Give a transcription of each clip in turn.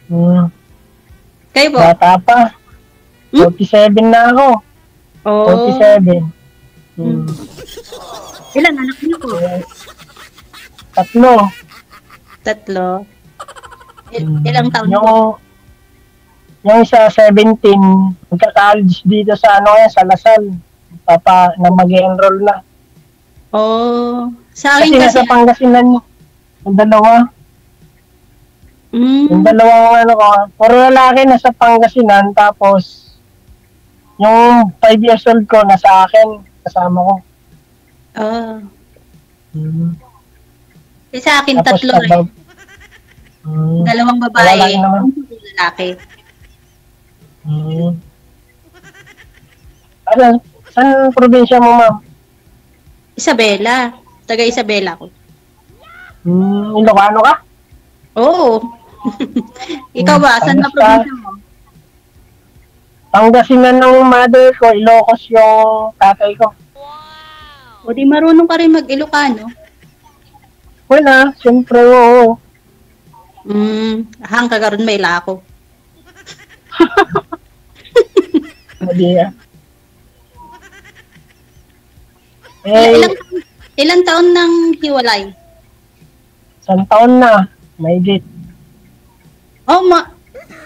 Hmm. Kayo po? Bata pa. 47 na ako. Oh. 47. Hmm. Ilan anak niyo po? Tatlo. Tatlo. Ilang taon po? Yung isa 17, magka-college dito sa sa Lasal. Na mag-enroll na. Oh. Sa akin Kasi kasi nasa Pangasinan yung dalawa. Yung dalawang ko, puro lalaki nasa Pangasinan, tapos yung 5 years old ko nasa akin, kasama ko. Sa akin Tapos, tatlo rin. Dalawang babae, lalaki. Saan probinsya mo, ma'am? Isabela. Taga Isabela ko. Ilocano ka? Oo. Ikaw ba? Saan na probinsya mo? Pangasinan ng mother ko, Ilocos yung tatay ko. O di marunong ka rin mag-Ilocano? Wala, siyempre oo. Hang kagaroon may lako. Hindi Ilang taon nang hiwalay? 1 taon na, mahigit. Oh,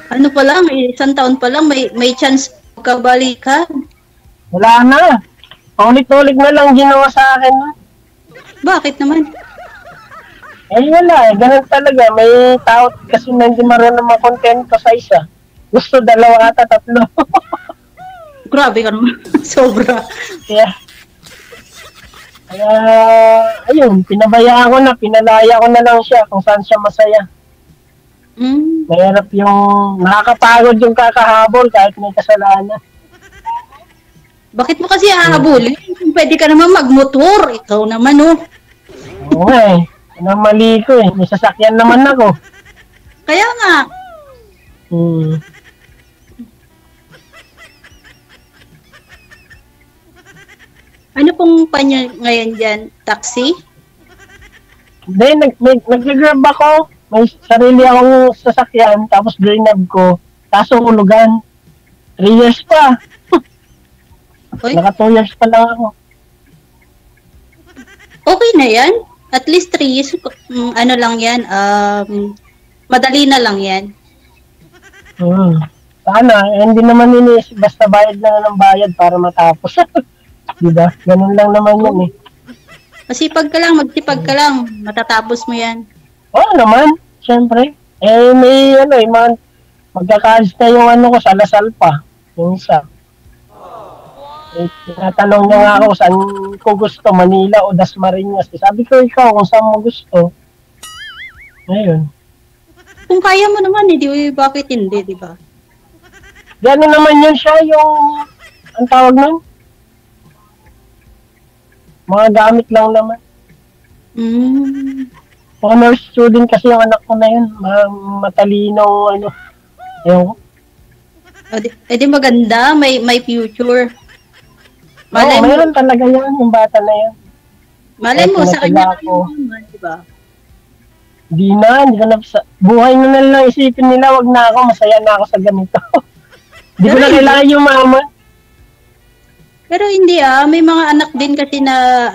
ano pa lang, 1 taon pa lang, may chance magkabalikan. Wala na. Ulit-ulit na lang ginawa sa akin. Bakit naman? Wala ganun talaga. May tao kasi na hindi marunong makontento sa isa. Gusto 2 ata 3. Grabe ka naman. Sobra. Kaya, ayun, pinabayaan ko na, pinalaya ko na lang siya kung saan siya masaya. Mahirap yung, nakakapagod yung kakahabol kahit may kasalanan. Bakit mo kasi hahabulin? Pwede ka naman magmotor. Ikaw naman, oh. Oo nga mali ko may sasakyan naman ako. Kaya nga. Ano pong panya ngayon dyan? Taxi? Hindi, nag-grab ako. May sarili akong sasakyan, tapos grab ko. Kaso hulugan. 3 years pa. Naka 2 years pa lang ako. Okay na yan. At least 3 years, ano lang yan, madali na lang yan. Sana, hindi naman basta bayad na ng bayad para matapos. Diba? Ganun lang naman yun eh. Masipag ka lang, magsipag ka lang, matatapos mo yan. Oo naman, syempre. May magkakalis na yung ko sa Lasal pa. Yung isa. Tinatanong niya nga ako saan ko gusto, Manila o Dasmariñas. Sabi ko ikaw kung saan mo gusto. Ngayon. Kung kaya mo naman, bakit hindi, di ba? Gano'n naman yun siya, yung, ang tawag nun? Mga gamit lang naman. Honor student kasi yung anak ko na yun. Matalino, Ayun. Di maganda, may future. Mayroon talaga yan, yung bata na yan. Malay mo, sa kanya kayo naman, di ba? Hindi na, buhay na lang isipin nila, wag na ako, masaya na ako sa ganito. Hindi ko na kailangan yung mama. Pero hindi may mga anak din kasi na,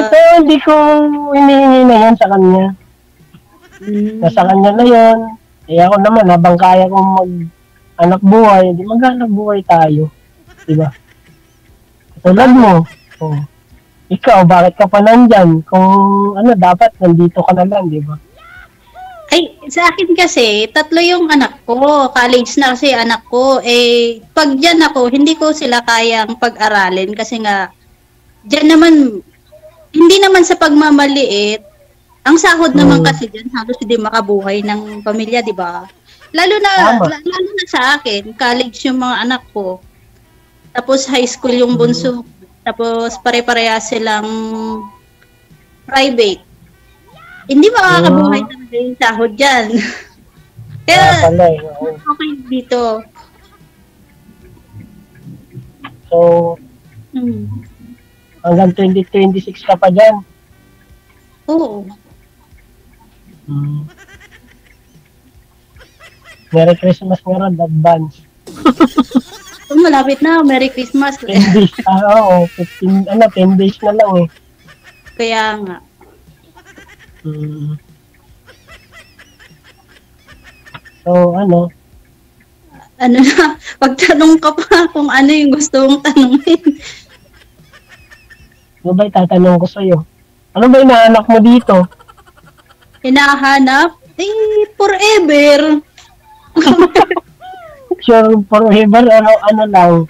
pero hindi ko hinihingi na yan sa kanya. Nasa kanya na yun. Ako naman, habang kaya kong mag-anak buhay, hindi mag-anak buhay tayo. Diba? Tulad mo. Ikaw, bakit ka pa nandyan? Kung dapat nandito ka na lang, diba? Ay, sa akin kasi, 3 yung anak ko. College na kasi anak ko. Pag dyan ako, hindi ko sila kayang pag-aralin kasi nga, dyan naman, hindi naman sa pagmamaliit, ang sahod naman kasi dyan, halos hindi makabuhay ng pamilya, di ba? Lalo na sa akin, college yung mga anak ko. Tapos high school yung bunso. Tapos pare-pareha silang private. Hindi makakabuhay talaga yung sahod dyan. Kaya, okay dito. So, hanggang 2026 ka pa dyan? Oo. Merry Christmas nga ron, advance. Oh, malapit na, Merry Christmas. 10 days, oo, 10 days na lang eh. Kaya nga. Hmm. So, ano Ano na, pagtanong ka pa kung ano yung gusto mong tanungin. ba itatanong ko sa'yo? Ano ba inaanak mo dito? Hinahanap? Forever. Sure, forever, ano lang.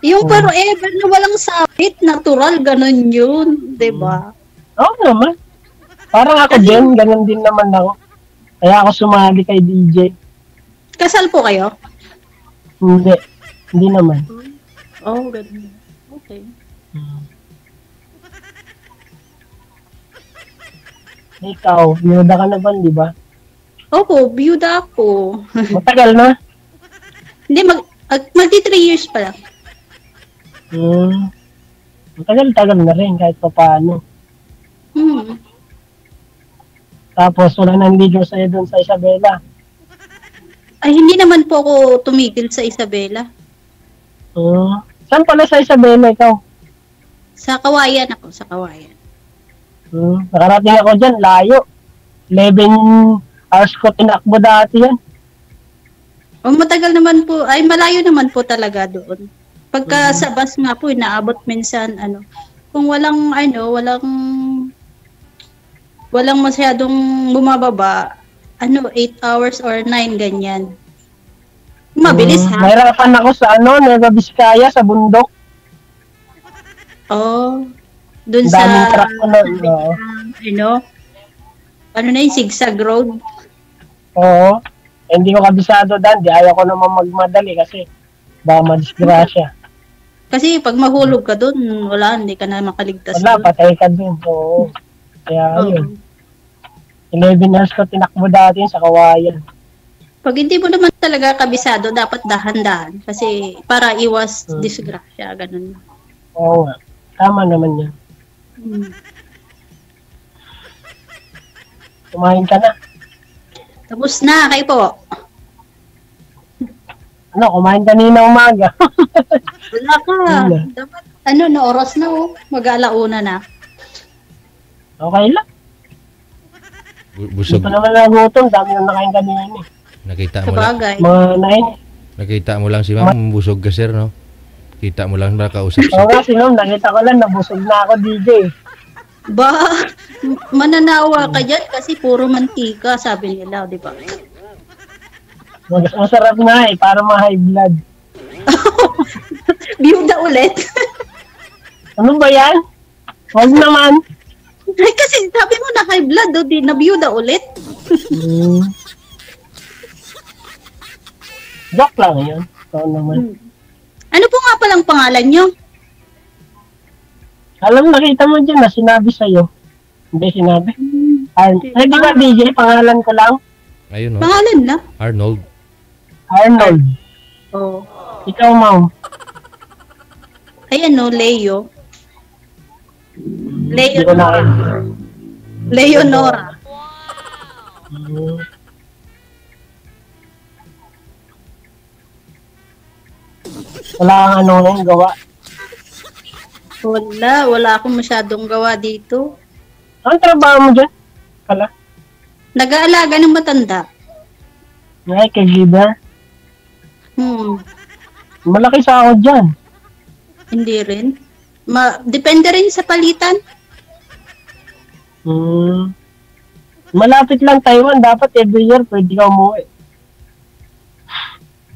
Yung forever na walang sabit, natural, ganun yun. Diba? Oo naman. Parang ako din, ganun din naman ako. Kaya ako sumali kay DJ. Kasal po kayo? Hindi naman. Oh, ganun. Okay. Ikaw, binuda ka na ba, di ba? Opo, biyuda ako. Matagal na. Hindi, magti 3 years pa lang. Matagal-tagal na rin kahit pa paano. Tapos wala nang ligaw sa'yo doon sa Isabela. Ay, hindi naman po ako tumigil sa Isabela. Saan pala sa Isabela ikaw? Sa Kawayan ako, sa Kawayan. Nakarating ako dyan, layo. 11 hours ko tinakbo dati yan. O matagal naman po, ay malayo naman po talaga doon. Pagka sa bus nga po, inaabot minsan, kung walang masyadong bumababa, 8 hours or 9, ganyan. Mabilis ha? Mahirapan ako sa Nueva Vizcaya, sa bundok. Oh, dun Daming sa, truck ko na, ano na yung zigzag road? Oo. Hindi ko kabisado dan, di ayaw ko naman magmadali kasi baka madisgrasya. Kasi pag mahulog ka dun, wala, hindi ka na makaligtas. Wala, patay ka dun. Oo. Kaya yun. 11 hours ko tinakbo dati sa Kawayan. Pag hindi mo naman talaga kabisado, dapat dahan-dahan. Kasi para iwas disgrasya, ganun. Oo nga. Tama naman yan. Kumain ka na. Tapos na, kayo po. Kumain kanina umaga. Wala ka. Dapat, na oras na mag-alauna na. Okay lang. Busog. Hindi pa naman nagutom. Dami na nakain kanina eh. Nakita mo lang. Mga 9. Nakita mo lang si ma'am, busog ka sir, no? Kita mo lang ba kausap Oo nga, ma'am, nakita ko lang, nabusog na ako, DJ. Ba, mananawa ka dyan kasi puro mantika, sabi nila, di ba? Masarap nga eh, para ma-high blood. Biyuda ulit. Ano ba yan? Huwag naman. Ay, kasi sabi mo na high blood, di na biyuda ulit. Joke lang yun. Oo naman. Ano po nga palang pangalan nyo? Alam, nakita mo dyan na sinabi sa'yo. Hindi sinabi. Ay, di ba DJ, pangalan ko lang? Ayun, no? Pangalan na? Arnold. Arnold. Oo. Ikaw, ma'am. Ay, Leo. Hindi ko na Leonora. Wala kang gawa. Wala akong masyadong gawa dito. Anong trabaho mo dyan? Pala? Nag-aalaga ng matanda. Ay, caregiver. Malaki sa ako dyan. Hindi rin. Depende rin sa palitan. Malapit lang Taiwan. Dapat every year pwede ka umuwi.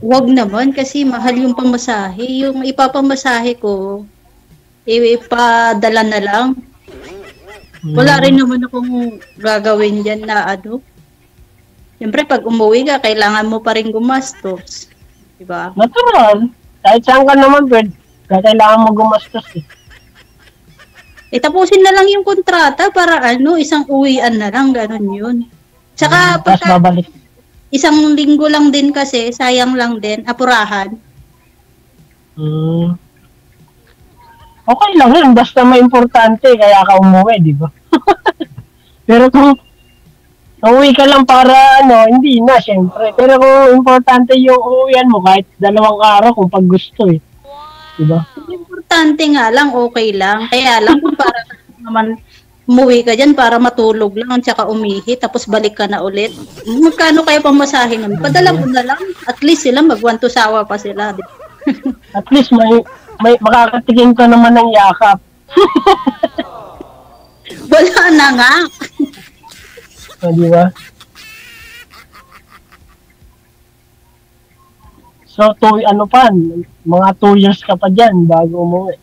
Wag naman kasi mahal yung pamasahe. Yung ipapamasahe ko, ipadala na lang. Wala rin naman akong gagawin dyan na Siyempre, pag umuwi ka, kailangan mo pa rin gumastos. Diba? Natural. Kahit saan ka naman, kailangan mo gumastos eh. Tapusin na lang yung kontrata para isang uwian na lang, ganun yun. Tsaka, Tapos babalik. isang linggo lang din kasi, sayang lang din, apurahan. Okay lang yun, basta may importante, kaya ka umuwi, di ba? Pero kung Uuwi ka lang para hindi na, syempre. Pero kung importante yung uuwian mo, kahit 2 araw kung pag gusto eh. Diba? Importante nga lang, okay lang. Kaya lang kung para naman umuwi ka dyan para matulog lang at saka umihi tapos balik ka na ulit. Magkano kayo pamasahe naman? Padala mo na lang. At least sila mag-1 to sawa pa sila. At least may makakatikim ka naman ng yakap. Wala na nga. Di ba? So, mga 2 years ka pa dyan bago umuwi.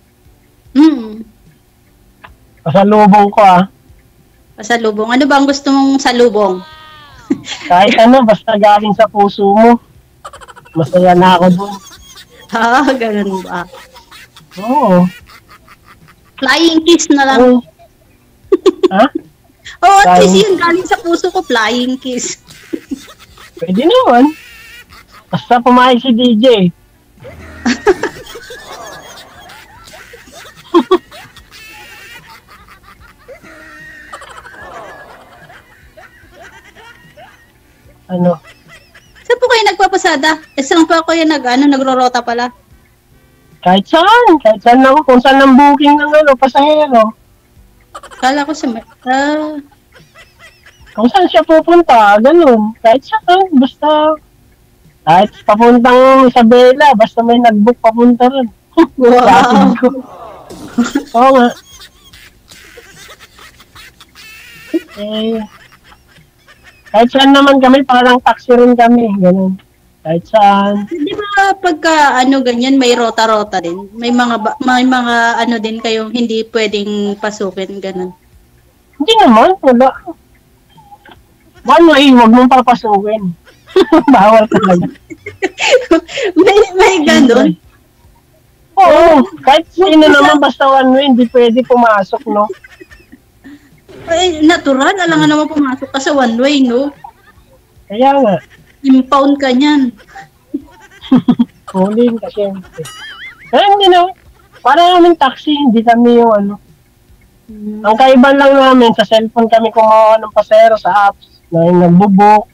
Pasalubong ko Pasalubong. Ano ba ang gusto mong salubong? Kahit basta galing sa puso mo. Masaya na ako dun. Ganun ba? Oo. Flying kiss na lang. Oo. Ha? At least yun, galing sa puso ko, flying kiss. Pwede naman. Basta pumayag si DJ. Saan po kayo nagpapasada? Saan pa kayo nagro-rota pala? Kahit saan ako, kung saan ang booking ng pasahero. Kala ko Kung saan siya pupunta, ganun. Kahit saan, basta, kahit papuntang Isabela, basta may nag-book papunta rin. Wow! Oo nga. Kahit saan naman kami, parang taxi rin kami, ganun. Kahit saan. Di ba pagka ganyan, may rota-rota din? May mga din kayong hindi pwedeng pasukin, ganun? Hindi naman, wala. Huwag mong papasukin. Bawal talaga. may ganun? Oo, kahit sino naman basta one way, hindi pwede pumasok, no? Ay, natural, alangan naman pumasok ka sa one way, no? Kaya nga. Impound ka niyan. Huling ka, syempre. Kaya hindi na, parang namin taxi, hindi kami yung Ang kaiban lang namin, sa cellphone kami kumuha ng pasero sa apps na yung nagbubuk.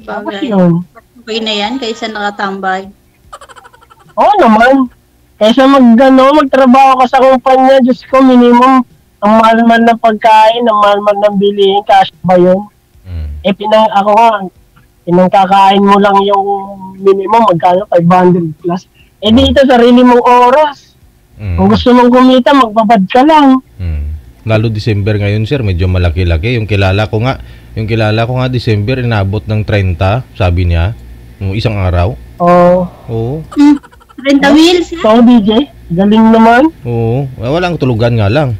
Tapos yun. Okay na yan, kaysa nakatambay. Oo naman. Kaysa magtrabaho ka sa kumpanya, Diyos ko, minimum, ang mahal-mahal ng pagkain, ang mahal-mahal ng bilihin, cash ba yun? Pinangkakain mo lang yung minimum, magkano, 500 plus. Dito, sarili mong oras. Kung gusto mong kumita, magbabad ka lang. Lalo December ngayon, sir, medyo malaki-laki. Yung kilala ko nga December, inabot ng 30, sabi niya, isang araw. Oo. 30 mil? So, DJ, galing naman. Oo. Walang tulugan nga lang.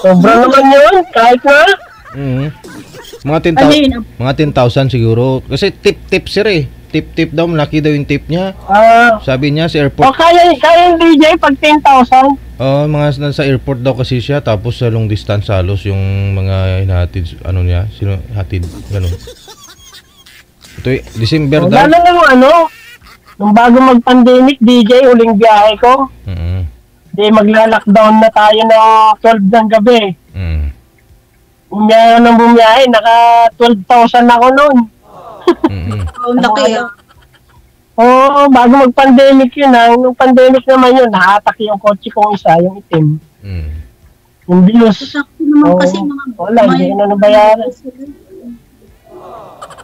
Sobra naman yun, kahit na. Mga 10,000 siguro. Kasi tip sir eh. Tip daw, malaki daw yung tip niya. Sabi niya sa airport. Kaya yung DJ pag 10,000? Mga nasa airport daw kasi siya. Tapos sa long distance halos yung mga hinahatid, hatid, ganun. Ito December daw. Lalo nung bago mag-pandemic, DJ, huling biyahe ko. Magla-lockdown na tayo ng 12 ng gabi. Bumiyahe, naka 12,000 ako noon. Laki Oo, bago mag-pandemic yun. Nung pandemic naman yun, nakatak yung kotse kong isa, yung itim. Yung bilos. Wala, hindi na nabayaran.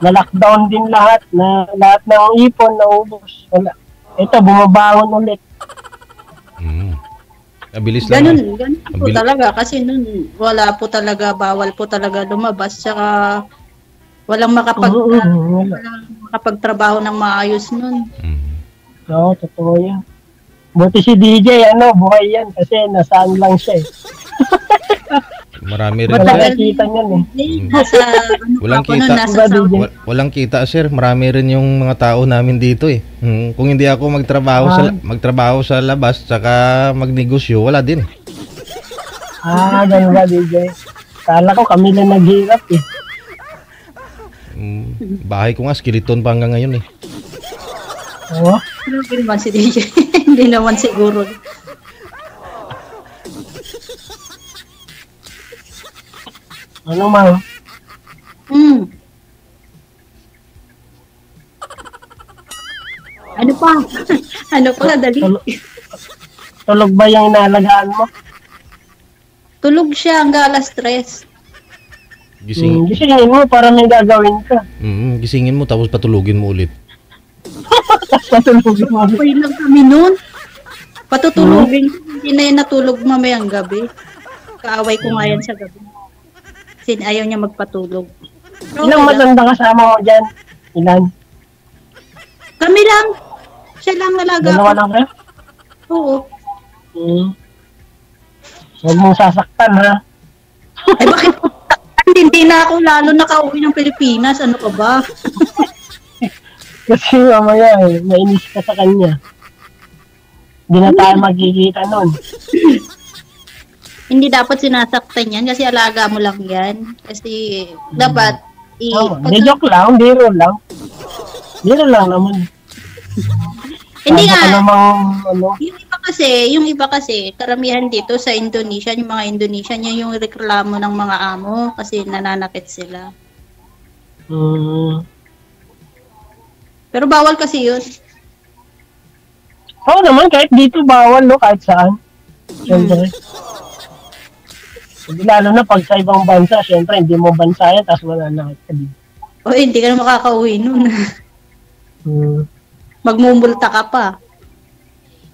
Na-lockdown din lahat ng ipon, naubos. Wala. Ito, bumabangon ulit. Abilis lang. Ganun po talaga. Kasi nun, bawal po talaga lumabas. Tsaka, walang makapagtrabaho ng maayos nun. Oo, totoo yan. Buti si DJ, buhay yan. Kasi nasaan lang siya eh. Marami rin nakikita niyan eh. Walang kita sir. Marami rin yung mga tao namin dito eh. Kung hindi ako magtrabaho sa labas saka magnegosyo, wala din. Ganun ba DJ? Kala ko kami lang naghirap eh. Bahay ko nga skeleton pa hanggang ngayon eh. Oo. Hindi naman si DJ. Hindi naman siguro. Ano man? pa? Ano pa, dali? Tulog ba yung inalagaan mo? Tulog siya hanggang alas 3. Gisingin mo para may gagawin ka. Gisingin mo tapos patulugin mo ulit. Tapos patulugin mo ulit. Pwede lang kami nun. Patutulugin. Hindi na yan natulog mamayang gabi. Kaaway ko nga yan sa gabi. Kasi ayaw niya magpatulog. Ilang matanda kasama mo dyan? Ilan? Kami lang. Siya lang alaga. Dalawa lang kayo? Oo. Huwag mong sasaktan, ha? Ay, bakit? Hindi na ako lalo nakauwi ng Pilipinas. Ano ka ba? Kasi mamaya mainis ka sa kanya. Hindi na tayo magkikita nun. Hindi dapat sinasaktan yan kasi alaga mo lang yan. Kasi dapat Hindi, joke lang, biro lang. Biro lang naman. Hindi nga. Ano? Yung iba kasi, karamihan dito sa Indonesia, yung mga Indonesian, yan yung reklamo ng mga amo kasi nananakit sila. Pero bawal kasi yun. Oo naman, kahit dito bawal, no? Kahit saan. Siyempre. Hindi lalo na pag sa ibang bansa, siyempre, hindi mo bansa yan, tapos mananakit ka dito. O, hindi ka na makakauwi nun. Magmumulta ka pa.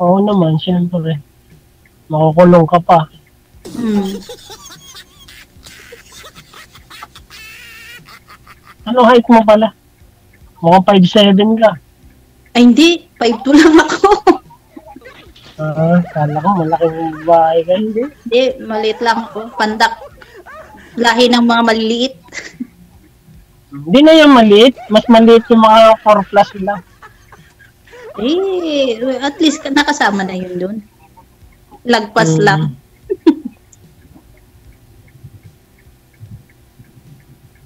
Oo naman, siyempre. Makukulong ka pa. Ano height mo pala? Mukhang 5'7" ka. Ay, hindi. 5'2" lang ako. Kala ko malaking bahay ka. Hindi, maliit lang ako. Pandak. Lahi ng mga maliliit. Hindi na yung maliit. Mas maliit yung mga 4 plus lang. At least nakasama na yun dun. Lagpas lang.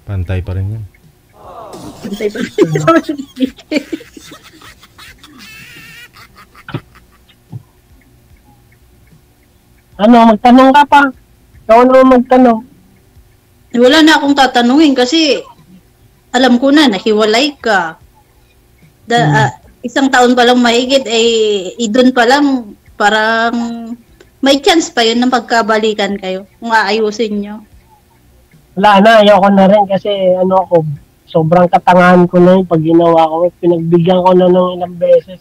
Pantay pa rin yan. Pantay pa rin. Magtanong ka pa. Ikaw magtanong. Wala na akong tatanungin kasi alam ko na, nahiwalay ka. Isang taon pa lang mahigit, doon pa lang, parang may chance pa yun na magkabalikan kayo kung aayusin nyo. Wala na, ayoko na rin kasi sobrang katangahan ko na yun pag ginawa ko. Pinagbigyan ko na ng ilang beses.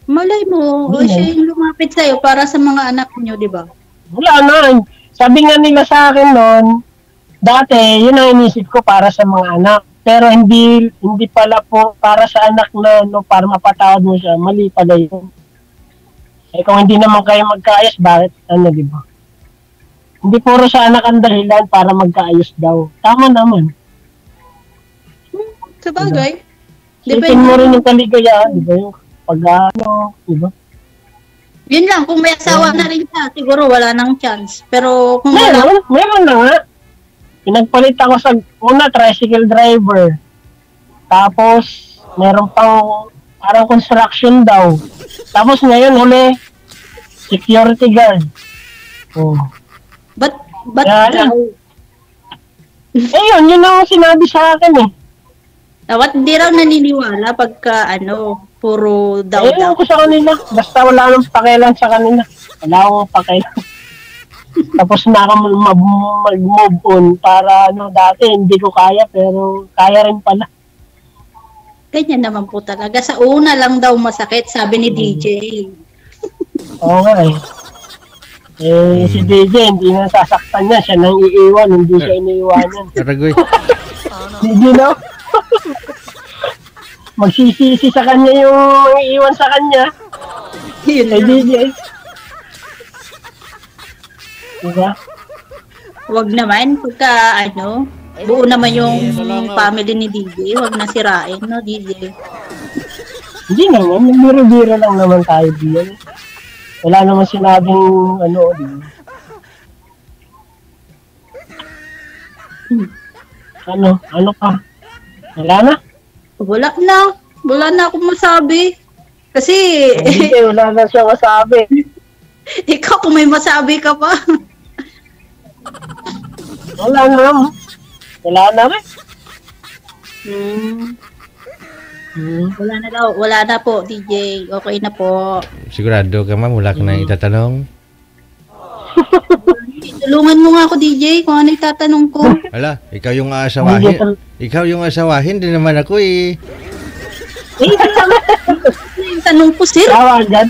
Malay mo, siya yung lumapit sa'yo para sa mga anak nyo, di ba? Wala na. Sabi nga nila sa akin noon, dati, yun ang inisip ko para sa mga anak. Pero hindi pala po para sa anak na para mapatawad mo siya. Mali pala yun. Kung hindi naman kayo magkaayos, bakit di ba? Hindi puro sa anak ang dahilan para magkaayos daw. Tama naman. Sabagay. Sipin mo rin yung kaligayahan, di ba? Yung di ba? Yun lang, kung may asawa na rin siya, siguro wala nang chance. Pero kung meron na nga. Pinagpalit ako sa tricycle driver. Tapos, meron pang parang construction daw. Tapos ngayon, security guard. Ba't yun ang sinabi sa akin eh. Dapat hindi raw naniniwala pagka puro daw. Ewan ko sa kanila. Basta wala nang pakialam sa kanila. Wala akong pakialam. Tapos na ako mag-move on para dati hindi ko kaya pero kaya rin pala. Ganyan naman po talaga. Sa una lang daw masakit, sabi ni DJ. Oo nga eh. Si DJ hindi na sasaktan niya. Siya nang iiwan, hindi siya iniiwanan. Karagoy. Hindi no? Magsisisi sa kanya yung iiwan sa kanya. DJ. Diba? Huwag naman, pagka buo naman yung family ni DJ, huwag na sirain, no, DJ? Hindi naman, nagbiro-biro lang naman tayo diyan. Wala naman sinabing diba? Ano pa? Wala na? Wala na akong masabi. Kasi, hindi, wala na siya masabi. Ikaw, kung may masabi ka pa. Wala na rin. Wala na daw. Wala na po, DJ. Okay na po. Sigurado ka ma'am, wala ka na itatanong? Tulungan mo nga ako, DJ, kung ano itatanong ko. Wala, ikaw yung aasawahin. Ikaw yung aasawahin, di naman ako eh. Yung tanong ko, sir. Tawagan.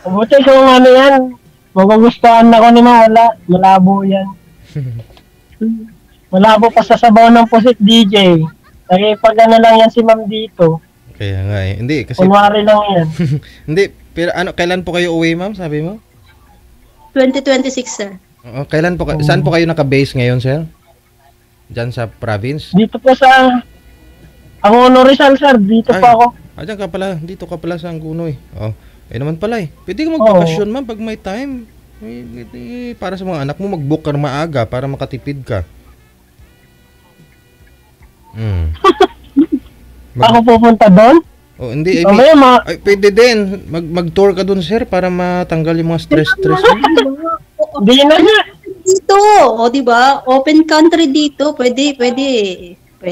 Mabuti kung ano yan. Magugustuhan ako ni Ma'am. Wala. Malabo yan. Malabo pa sa sabaw ng pusit, DJ. Nakipag ano lang yan si Ma'am dito. Kaya nga eh. Hindi, kasi... Kunwari lang yan. Hindi, pero ano, kailan po kayo uwi ma'am, sabi mo? 2026, sir. Oo, kailan po, saan po kayo naka-base ngayon, sir? Diyan sa province? Dito po sa... Angono Rizal, sir. Dito po ako. Diyan ka pala. Dito ka pala sa Angono eh. Oh. Naman pala eh. Pwede ka magbakasyon ma'am pag may time. Para sa mga anak mo, mag-book ka na maaga para makatipid ka. Ako pupunta doon? Oh, hindi. Ay, pwede din. Mag-tour ka doon, sir, para matanggal yung mga stress. Hindi na nga. Dito, o diba? Open country dito. Pwede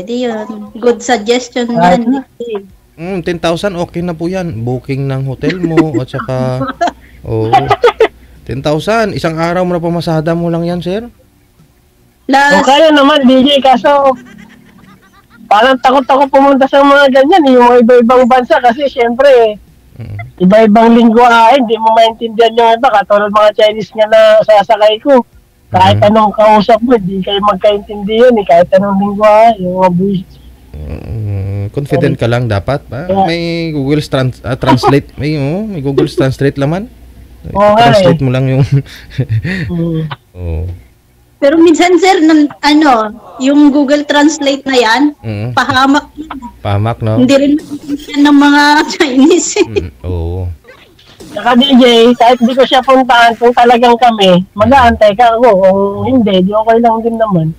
yun. Good suggestion yan. 10,000 okay na po yan. Booking ng hotel mo at saka 10,000. Isang araw mo na pamasada mo lang yan, sir. O kaya naman, DJ, kaso parang takot ako pumunta sa mga ganyan, yung mga iba-ibang bansa kasi syempre, iba-ibang lingwahe, hindi mo maintindihan yung iba, katulad mga Chinese nga na sasakay ko. Kahit anong kausap mo, hindi kayo magkaintindihan, kahit anong lingwahe, yung mga buwis. Confident ka lang dapat. May Google Translate, may Google Translate laman. Translate mo lang yung Pero minsan, sir, yung Google Translate na yan, pahamak. Pahamak, no? Hindi rin yan ng mga Chinese. Oo. Saka DJ, kahit di ko siya puntahan, kung talagang kami, mag-aantay ka ako. Kung hindi, di okay lang din naman.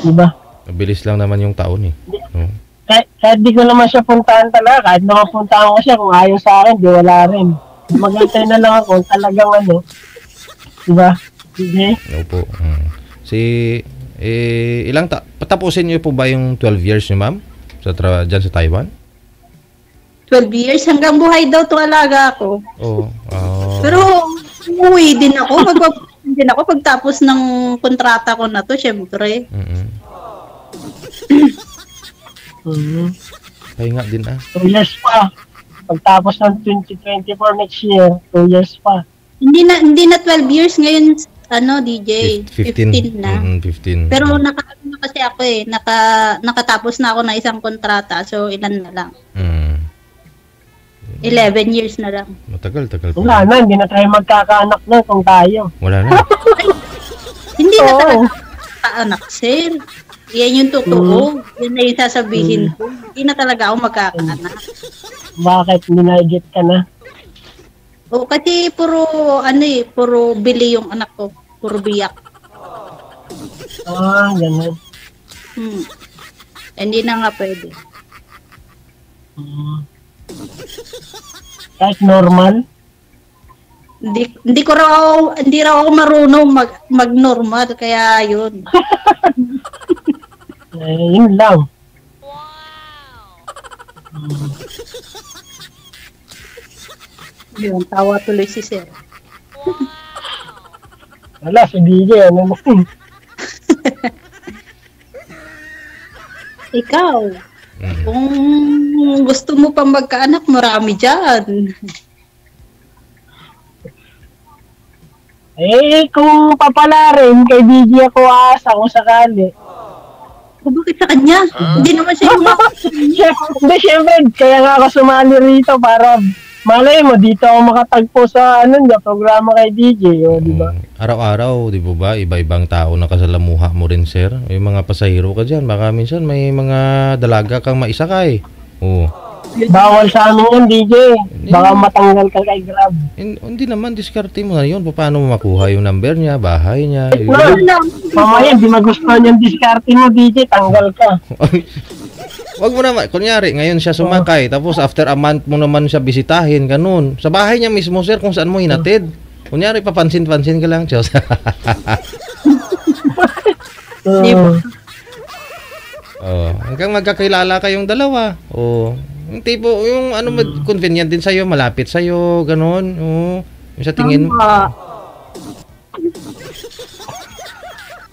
Diba? Mabilis lang naman yung taon eh. Kahit di ko naman siya puntahan talaga, kahit nakapuntahan ko siya, kung ayaw sa akin, di wala rin. Mag-aantay na lang ako, talagang diba? DJ? Opo. Patapusin niyo po ba yung 12 years niyo, ma'am? Diyan sa Taiwan? 12 years? Hanggang buhay daw to alaga ako. Oo. Pero umuwi din ako. Din ako pagtapos ng kontrata ko na to, syempre. Pahinga din 2 years pa. Pagtapos ng 2024 next year, 2 years pa. Hindi na 12 years ngayon, DJ, 15 na. 15. Pero kasi ako nakatapos na ako na isang kontrata, so ilan na lang. 11 years na lang. Matagal pa. Wala na, hindi na tayo magkakaanak na kung tayo. Wala na. Hindi na talaga magkakaanak, sir. Yan yung totoo. Yan na yung sasabihin ko. Hindi na talaga ako magkakaanak. Bakit? Minagit ka na? Kasi puro bili yung anak ko. Puro biyak. Ganun. Hindi na nga pwede. Kahit normal? Hindi raw ako marunong mag-normal, kaya yun. Yun lang. Yun, tawa tuloy si sir. Wala, si DJ, Ikaw, kung gusto mo pang magkaanak, marami dyan. Kung papalarin, kay DJ ako aasa kung sakali. Bakit sa kanya? Hindi naman siya yung Hindi, syempre, kaya nga ako sumali rito para malay mo, dito ako makatagpo sa programa kay DJ, di ba? Araw-araw, di ba? Iba-ibang tao na kasalamuha mo rin, sir. Yung mga pasahero ka dyan, baka minsan may mga dalaga kang maisakay. Bawal sa amin yan, DJ. Baka matanggal ka kay Grab. Hindi naman, diskarte mo na yun. Paano mo makuha yung number niya, bahay niya? Mamaya, di magustuhan yung diskarte mo, DJ. Tanggal ka. Wag mo naman, kunyari, ngayon siya sumakay, tapos after a month mo naman siya bisitahin, ganun. Sa bahay niya mismo, sir, kung saan mo hinatid. Kunyari, papansin-pansin ka lang, Diyos. Hanggang magkakilala kayong dalawa. O, yung tipo, yung ano, convenient din sa'yo, malapit sa'yo, ganun. O, yung sa tingin mo.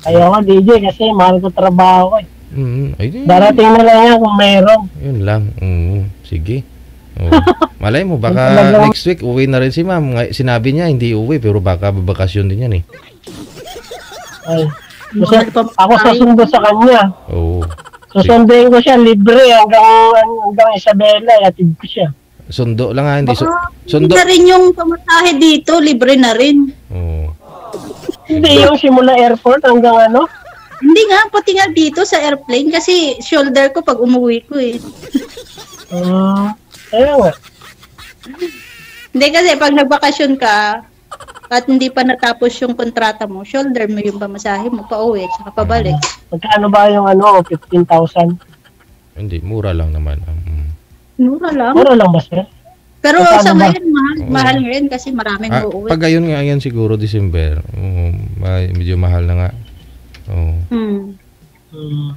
Ayaw ko, DJ, kasi mahal ko trabaho ko eh. Ay, Darating na lang yan kung mayroon. yun lang. Sige. Malay mo, baka next week uwi na rin si ma'am. Sinabi niya hindi uwi, pero baka babakasyon din yan eh. Ay. Ako sasundo sa kanya. Oo. Susunduin ko siya libre hanggang Isabela, atid ko siya. Sundo lang ha, hindi Sundo na rin yung pamasahe dito, libre na rin. Oo. Hindi yung simula airport hanggang ano? Hindi nga, pati nga dito sa airplane kasi shoulder ko pag umuwi ko eh. Kaya nga. Hindi kasi pag nagbakasyon ka at hindi pa natapos yung kontrata mo, shoulder mo yung pamasahe mo pa uwi at saka pabalik. Magkano ba yung 15,000? Hindi, mura lang naman. Mura lang. Mura lang ba, sir? Pero Magkano sa ba? ngayon, mahal ngayon kasi maraming uuwi. Pag ayun nga yan siguro December, medyo mahal na nga.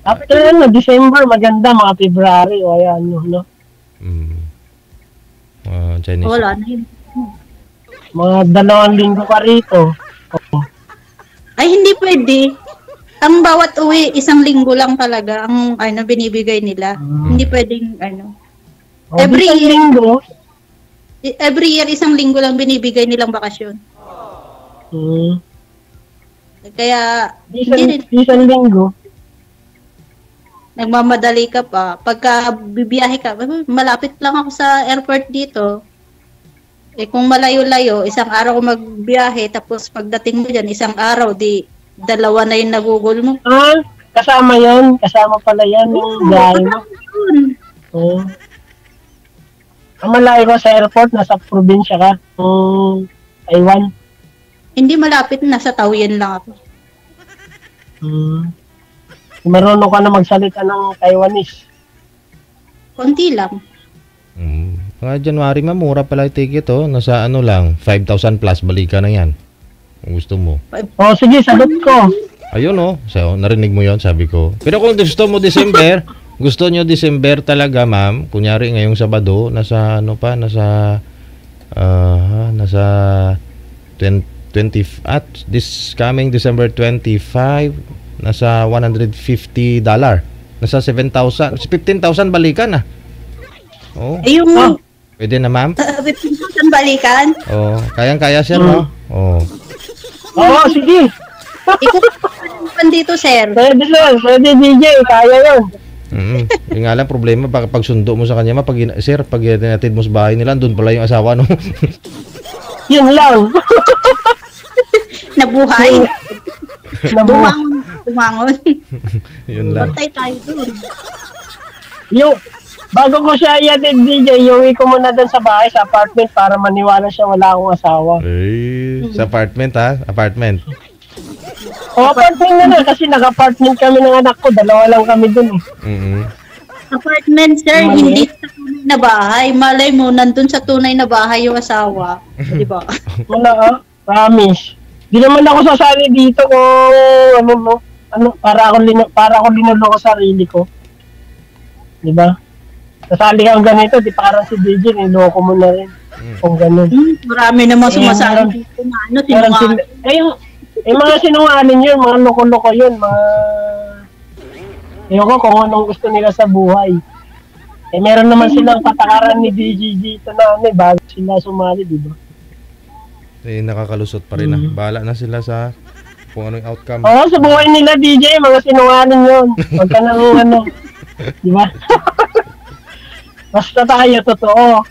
After December, maganda, mga February, o ayan nyo, no? Chinese. Wala na yun. Mga 2 linggo ka rito. Ay, hindi pwede. Ang bawat uwi, 1 linggo lang talaga ang binibigay nila. Hindi pwedeng every year, linggo? Every year, 1 linggo lang binibigay nilang bakasyon. Kaya, hindi rin. 1 linggo? Nagmamadali ka pa. Pagka bibiyahe ka, malapit lang ako sa airport dito. Kung malayo-layo, 1 araw ko magbiyahe, tapos pagdating mo dyan, 1 araw, 2 na yung nagugol mo. Kasama yon, kasama pala yan yung biyahe mo. Ang malayo ko sa airport, nasa probinsya ka, Taiwan. Hindi malapit, nasa Taoyuan lang ako. Marunong ka na magsalita ng Taiwanese. Konti lang. Mga January, mura pala yung ticket, nasa lang, 5,000 plus, balikan na yan. Kung gusto mo. Sige, sagot ko. Ayun so, narinig mo yon, sabi ko. Pero kung gusto mo December, gusto nyo December talaga, ma'am, kunyari ngayong Sabado, nasa nasa 20 this coming December 25, nasa $150. Nasa 7,000, 15,000 balikan na. Pwede na, ma'am? 15,000 balikan? Kayang-kaya, sir, no? Sige. Ikukupan dito, sir. Pwede, sir. Pwede, DJ. Kaya yun. Yung nga lang, problema, pag sundo mo sa kanya, sir, pag tinatid mo sa bahay nila, doon pala yung asawa, no? Yun lang. Nabuhay. Tumangon. Yun lang. Patay tayo doon. Bago ko siya iatid, DJ, iuwi ko muna doon sa bahay, sa apartment, para maniwala siya wala akong asawa. Sa apartment, ha? Apartment. Apartment na kasi nag-apartment kami ng anak ko, 2 lang kami doon eh. Apartment, sir, hindi sa tunay na bahay. Malay mo, nandun sa tunay na bahay yung asawa. Diba? Wala promise. Di naman ako sasali dito kung para ako linuloko sarili ko. Di ba? Sasali kang ganito, di parang si DJ, niloko mo na rin. Kung ganun. Marami namang sumasali dito na sinungaling. Mga sinungaling yun, mga loko-loko yun, Ewan ko kung anong gusto nila sa buhay. Meron naman silang patakaran ni DJ dito na bago sila sumali, di ba? Nakakalusot pa rin na. Bahala na sila sa kung anong outcome. Sa buhay nila, DJ, mga sinungaling yun. Huwag ka nang di ba? Basta tayo, totoo.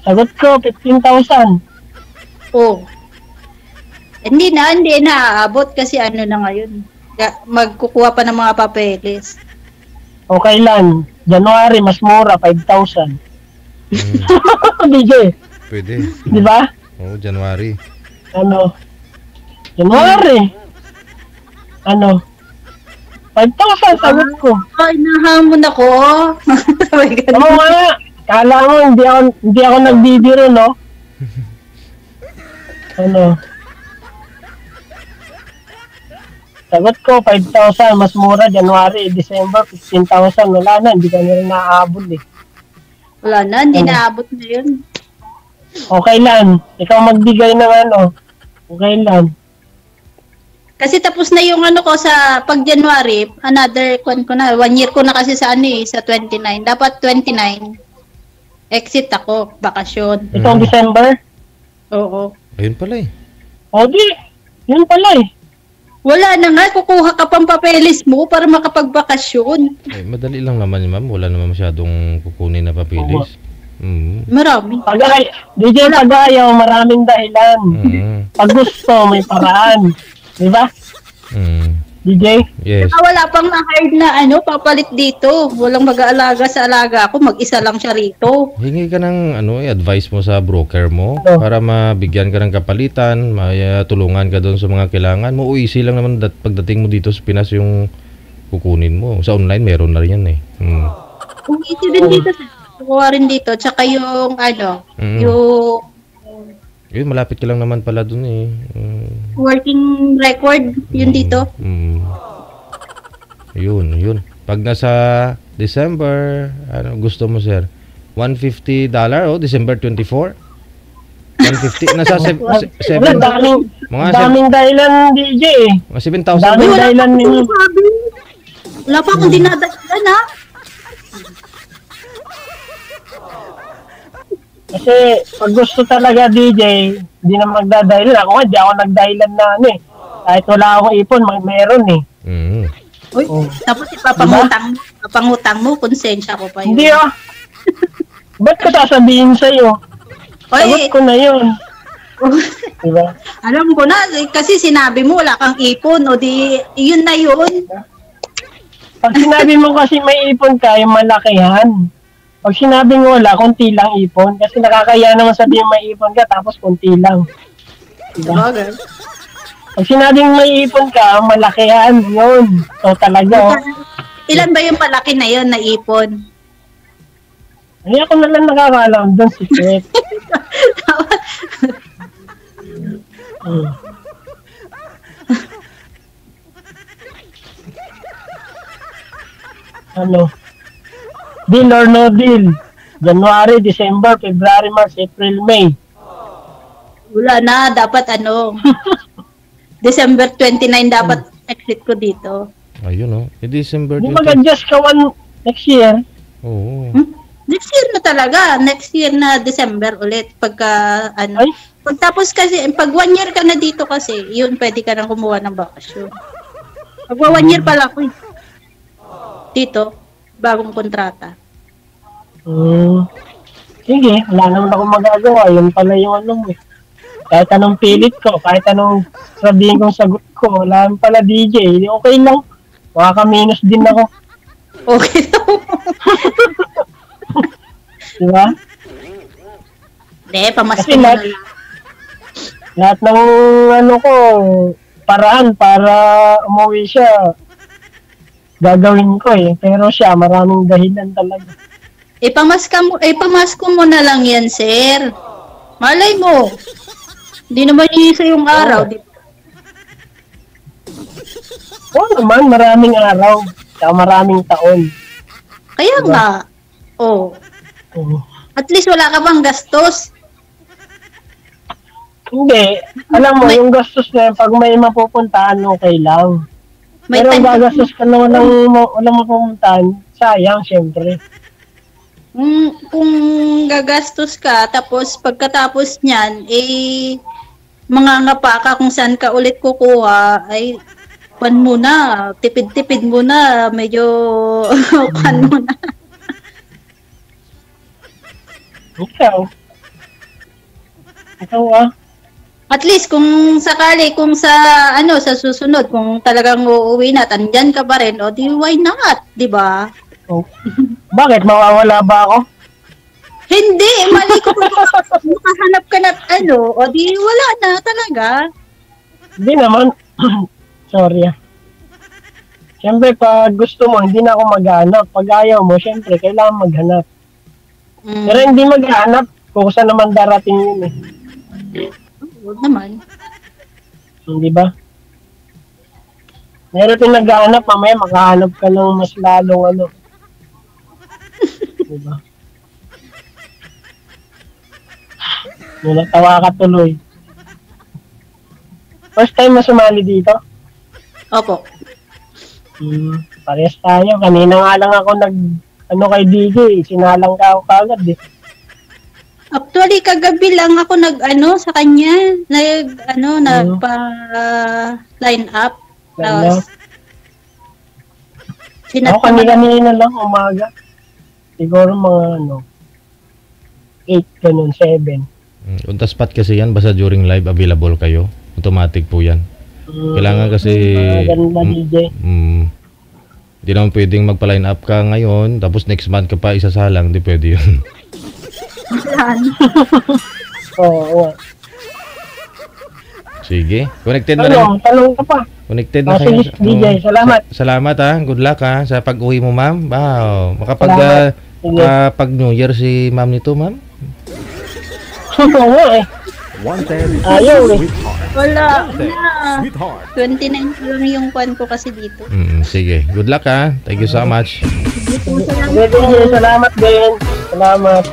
Sagot ko, 15,000. Hindi na aabot kasi na ngayon. Magkukuha pa ng mga papeles. Kailan? January, mas mura, 5,000. DJ. Pwede. Di ba? January. January. 5,000, sagot ko. Ay, nahamon ako. Oo nga. Kala mo, hindi ako nagbibiro, no? Sagot ko, 5,000. Mas mura, January, December, 15,000. Wala na, hindi ka na rin naaabot eh. Wala na, hindi naabot na yun. Okay lang. Ikaw magbigay ng ano. Okay lang. Kasi tapos na yung ano ko sa pag January, another 1 year ko na kasi sa ano eh, sa 29. Dapat 29. Exit ako, bakasyon. Itong December? Oo. Ayun pala eh. O di, yun pala eh. Wala na nga, kukuha ka pang papeles mo para makapagbakasyon. Ay, madali lang naman yun, ma'am. Wala naman masyadong kukunin na papilis. Marami. DJ, pag ayaw, maraming dahilan. Pag gusto, may paraan. Di ba? DJ? Yes. Saka wala pang na-hired na ano, papalit dito. Walang mag-aalaga sa alaga ako, mag-isa lang siya rito. Hingi ka ng advice mo sa broker mo Oh. para mabigyan ka ng kapalitan, tulungan ka doon sa mga kailangan mo. O easy lang naman pagdating mo dito sa Pinas yung kukunin mo. Sa online, meron na rin yan eh. Kung easy din dito, kukuha rin dito. Tsaka yung ano, yung Yun, malapit ka lang naman pala doon eh. working record, yun dito. Yun. Pag nasa December, ano gusto mo, sir? $150 December 24? 150 nasa daming dahilan, DJ eh. mga 7,000. Daming dahilan ninyo. Wala pa akong dinadagdagan ha. Kasi pag gusto talaga, DJ, hindi na magdadahilan. Ako nga, di ako nagdahilan na ano eh. Kahit wala akong ipon, meron eh. Uy, tapos ipapangutang mo, konsensya ko pa yun. Hindi ah. Ba't ko sasabihin sa'yo? Sagot ko na yun. Diba? Alam ko na, kasi sinabi mo wala kang ipon, o di, yun na yun. Pag sinabi mo kasi may ipon ka, yung malakihan. Pag sinabi mo wala, konti lang ipon. Kasi nakakaya naman sabihin may ipon ka, tapos konti lang. Diba? Okay. Pag sinabing may ipon ka, malakihan, yun. So talaga, Ilan ba yung palaki na yun na ipon? Ay, ako na lang nakakalam doon, secret. Ano? Deal or no deal? January, December, February, March, April, May. Wala na, dapat ano, December 29 dapat exit ko dito. Ayun December Di 20. mag-adjust ka next year. Oo. Next year na talaga, next year na December ulit pagka ano. Ay? Pagtapos kasi pag 1 year ka na dito kasi, yun pwede ka nang kumuha ng bakasyon. Pag 1 year pala ako dito, bagong kontrata. Sige, wala naman ako magagawa. Yun pala yung ano mo. Kahit anong pilit ko, kahit anong sabihin kong sagot ko, wala naman pala DJ. Okay lang. Makaka-minus din ako. Okay. Diba? Hindi, pamasko Kasi mo na lahat- lang. Lahat ng ano ko, paraan para umuwi siya, gagawin ko eh. Pero siya, maraming dahilan talaga. Ipamasko mo na lang yan, sir. Malay mo. Hindi naman iisa yung araw. Di ba? Oo naman, maraming araw. Saka maraming taon. Kaya Diba? nga. Oh. Oo. At least wala ka bang gastos. Hindi. Alam mo, yung gastos na yun, pag may mapupuntahan, okay lang. May Pero time ka- gagastos ka naman ng walang mapupuntahan, sayang, syempre. Kung gagastos ka, tapos pagkatapos niyan, mangangapa ka kung saan ka ulit kukuha, ay, pan muna, tipid-tipid muna, medyo, pan muna. Ikaw At least, kung sakali, kung sa susunod, kung talagang uuwi na, at andyan ka pa rin, o di, why not? Di ba? oh. Bakit? Mawawala ba ako? Hindi, mali ko kung makahanap ka na, o di, wala na talaga. Hindi naman. Sorry Siyempre, pag gusto mo, hindi na ako maghanap. Pag ayaw mo, siyempre, kailangan maghanap. Pero hindi maghanap, kung saan naman darating yun eh. Huwag naman. Hindi ba? Meron din nag-aanap, mamaya makahanap ka ng mas lalong ano. Diba? Natawa ka tuloy. First time na sumali dito? Opo. Parehas tayo. Kanina nga lang ako kay DJ, sinalang ka ako kagad eh. Actually, kagabi lang ako sa kanya, nagpa-line up. Tapos, Ako kanina lang, umaga. Siguro mga 8, ganun, 7. On the spot kasi yan, basta during live available kayo. Automatic po yan. Kailangan kasi Ganda DJ. hindi naman pwedeng magpa-line up ka ngayon, tapos next month ka pa isasalang, hindi pwede yun. Oo. Sige, connected na rin. Tanong ka pa. Connected na kayo. Sige, DJ, salamat. Salamat ha, good luck ha, sa pag-uwi mo ma'am. Wow, Salamat. Sige. pag New Year si ma'am nito ma'am. Oo eh. Ayaw eh. wala. 29 pa lang yung kwan ko kasi dito. Sige, good luck ha. Thank you so much. Sige, DJ, salamat din. Salamat.